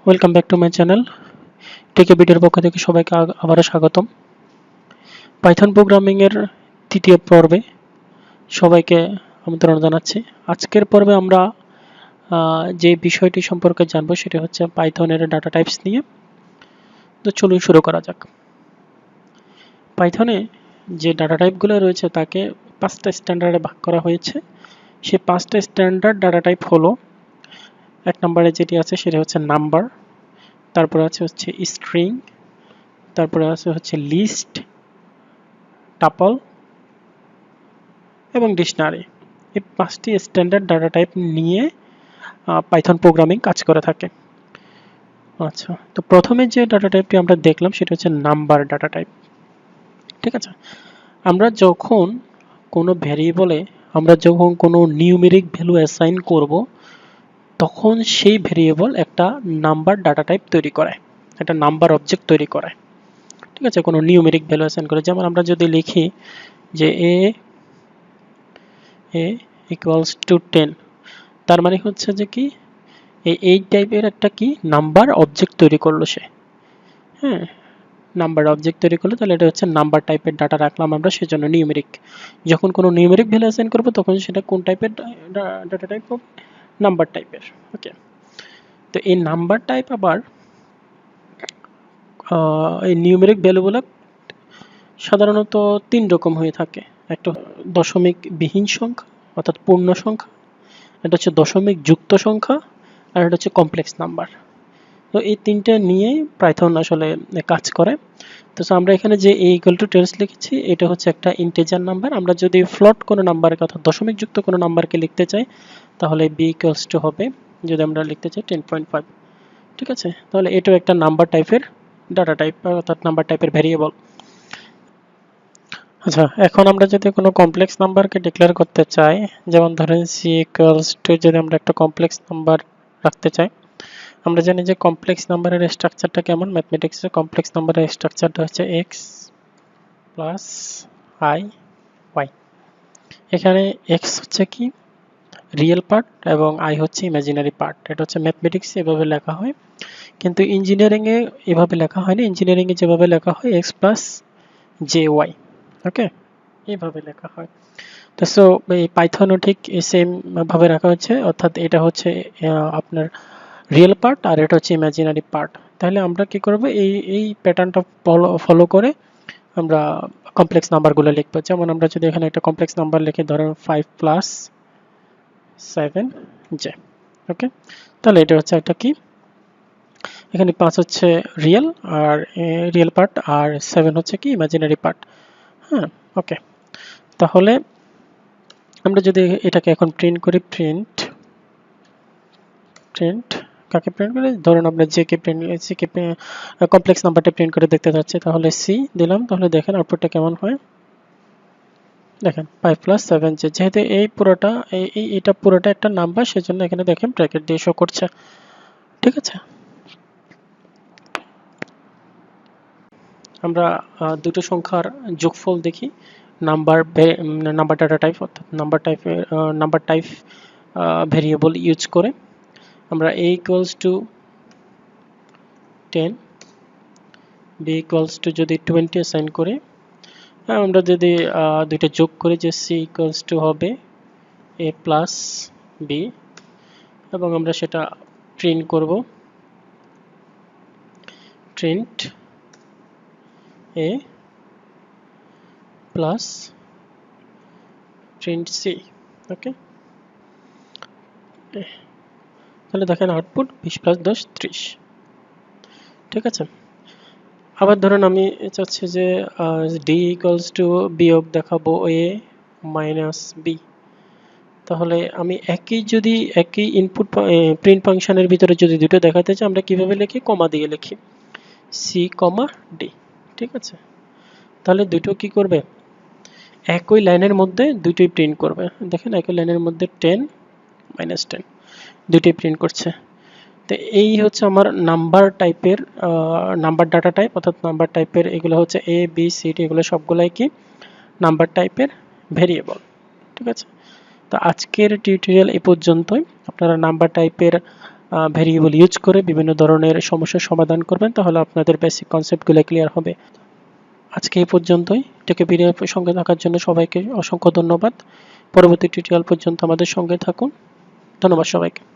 Welcome back to my channel. টেকে ভিডিওর পক্ষ থেকে সবাইকে আবারও স্বাগতম। পাইথন প্রোগ্রামিং এর তৃতীয় পর্বে সবাইকে আমন্ত্রণ জানাচ্ছি। আজকের পর্বে আমরা যে বিষয়টি সম্পর্কে জানবো সেটা হচ্ছে পাইথনের ডাটা টাইপস নিয়ে। তো চলুন শুরু করা যাক। পাইথনে যে ডাটা টাইপগুলো রয়েছে তাকে 5টা স্ট্যান্ডার্ডে ভাগ করা হয়েছে। সেই 5টা স্ট্যান্ডার্ড ডাটা টাইপ হলো, এক নম্বরে যেটি আছে সেটা হচ্ছে নাম্বার, তারপরে আছে হচ্ছে স্ট্রিং, তারপরে আছে হচ্ছে লিস্ট, টাপল এবং ডিকশনারি। এই 5টি স্ট্যান্ডার্ড ডাটা টাইপ নিয়ে পাইথন প্রোগ্রামিং কাজ করে থাকে। আচ্ছা, তো প্রথমে যে ডাটা টাইপটি আমরা দেখলাম সেটা হচ্ছে নাম্বার ডাটা টাইপ। ঠিক আছে, আমরা যখন কোনো ভ্যারিয়েবলে কোনো নিউমেরিক ভ্যালু অ্যাসাইন করব, তখন সেই ভ্যারিয়েবল একটা নাম্বার ডাটা টাইপ তৈরি করে, একটা নাম্বার অবজেক্ট তৈরি করে। ঠিক আছে, কোনো নিউমেরিক ভ্যালু অ্যাসাইন করে। যেমন আমরা যদি লিখি যে a ইকুয়ালস টু 10, তার মানে হচ্ছে যে কি এই টাইপের একটা কি নাম্বার অবজেক্ট তৈরি করলো সে। হ্যাঁ, নাম্বার অবজেক্ট তৈরি করলো, তাহলে এটা হচ্ছে নাম্বার টাইপের ডাটা রাখলাম আমরা, সেজন্য নিউমেরিক। যখন কোনো নিউমেরিক ভ্যালু অ্যাসাইন করব তখন সেটা কোন টাইপের ডাটা টাইপ হবে? নাম্বার টাইপের। ওকে, তো এই নাম্বার টাইপ আবার এই নিউমেরিক ভ্যালুগুলো সাধারণত 3 রকম হয়ে থাকে। একটা দশমিক বিহীন সংখ্যা অর্থাৎ পূর্ণ সংখ্যা, এটা হচ্ছে দশমিক যুক্ত সংখ্যা, আর এটা হচ্ছে কমপ্লেক্স নাম্বার। তো এই তিনটা নিয়ে পাইথন আসলে কাজ করে। তো আমরা এখানে যে a ইকুয়াল টু 10 লিখেছি, এটা হচ্ছে একটা ইন্টিজার নাম্বার। আমরা যদি ফ্লোট কোনো নাম্বারকে অর্থাৎ দশমিক যুক্ত কোনো নাম্বারকে লিখতে চাই, তাহলে b ইকুয়ালস টু হবে, যদি আমরা লিখতে চাই 10.5। ঠিক আছে, তাহলে এটাও একটা নাম্বার টাইপের ডাটা টাইপ অর্থাৎ নাম্বার টাইপের ভ্যারিয়েবল। আচ্ছা, এখন আমরা যদি কোনো কমপ্লেক্স নাম্বারকে ডিক্লেয়ার করতে চাই, যেমন ধরেন c ইকুয়ালস টু, যদি আমরা একটা কমপ্লেক্স নাম্বার রাখতে চাই, আমরা জানি যে কমপ্লেক্স নাম্বারের স্ট্রাকচারটা কেমন। ম্যাথমেটিক্সে কমপ্লেক্স নাম্বারের স্ট্রাকচারটা হচ্ছে x প্লাস i y। এখানে x হচ্ছে কি রিয়েল পার্ট এবং i হচ্ছে ইমাজিনারি পার্ট। এটা হচ্ছে ম্যাথমেটিক্সে এভাবে লেখা হয়, কিন্তু ইঞ্জিনিয়ারিং এ এভাবে লেখা হয় না। ইঞ্জিনিয়ারিং এ যেভাবে লেখা হয় x প্লাস jy। ওকে, এইভাবে লেখা হয়। তো সো এই পাইথনও ঠিক সেম ভাবে রাখা হচ্ছে, অর্থাৎ এটা হচ্ছে আপনার রিয়েল পার্ট আর এটা হচ্ছে ইমাজিনারি পার্ট। তাহলে আমরা কি করব, এই প্যাটার্নটা ফলো করে আমরা কমপ্লেক্স নাম্বারগুলো লিখবো। যেমন আমরা যদি এখানে একটা কমপ্লেক্স নাম্বার লিখি, ধরেন 5 প্লাস 7j। ওকে, তাহলে এটা হচ্ছে একটা কি, এখানে 5 হচ্ছে রিয়েল আর রিয়েল পার্ট, আর 7 হচ্ছে কি ইমাজিনারি পার্ট। হ্যাঁ, ওকে, তাহলে আমরা যদি এটাকে এখন প্রিন্ট করি, প্রিন্ট কাকে প্রিন্ট করে, ধরুন আমরা জেকে প্রিন্ট সিকে কমপ্লেক্স নাম্বারটা প্রিন্ট করে দেখতে যাচ্ছি, তাহলে সি দিলাম। তাহলে দেখেন আউটপুটটা কেমন হয়। দেখেন 5 প্লাস 7j, যেহেতু এই পুরোটা এটা পুরোটা একটা নাম্বার, সেজন্য এখানে দেখেন ব্র্যাকেট দিয়ে শো করছে। ঠিক আছে, আমরা দুটো সংখ্যার যোগফল দেখি নাম্বার ডাটা টাইপ অর্থাৎ নাম্বার টাইপ ভেরিয়েবল ইউজ করে। আমরা a equals to 10, b equals to যদি 20 অ্যাসাইন করি, আমরা যদি দুইটা যোগ করি, যে c ইকুয়ালস টু হবে a প্লাস b, এবং আমরা সেটা প্রিন্ট করব, print a plus print c। ওকে, তাহলে দেখেন আউটপুট 20 প্লাস 10 30। ঠিক আছে, আবার ধরুন আমি চাচ্ছি যে d ইকুয়ালস টু বিয়োগ দেখাবো a মাইনাস b, তাহলে আমি একই ইনপুট প্রিন্ট ফাংশনের ভিতরে যদি দুটো দেখাতে চাই, আমরা কিভাবে লিখি, কমা দিয়ে লিখি, c কমা d। ঠিক আছে, তাহলে দুটো কি করবে, একই লাইনের মধ্যে দুটোই প্রিন্ট করবে। দেখেন একই লাইনের মধ্যে 10 মাইনাস 10 দুটোই প্রিন্ট করছে। তো এই হচ্ছে আমার নাম্বার টাইপের নাম্বার ডাটা টাইপ অর্থাৎ নাম্বার টাইপের, এগুলো হচ্ছে a b c d, এগুলো সবগুলাই কি নাম্বার টাইপের ভেরিয়েবল। ঠিক আছে, তো আজকের টিউটোরিয়াল এই পর্যন্তই। আপনারা নাম্বার টাইপের ভেরিয়েবল ইউজ করে বিভিন্ন ধরনের সমস্যার সমাধান করবেন, তাহলে আপনাদের বেসিক কনসেপ্টগুলো ক্লিয়ার হবে। আজকে এই পর্যন্তই। টেকে ভিডিওর সঙ্গে থাকার জন্য সবাইকে অসংখ্য ধন্যবাদ। পরবর্তী টিউটোরিয়াল পর্যন্ত আমাদের সঙ্গে থাকুন। ধন্যবাদ সবাইকে।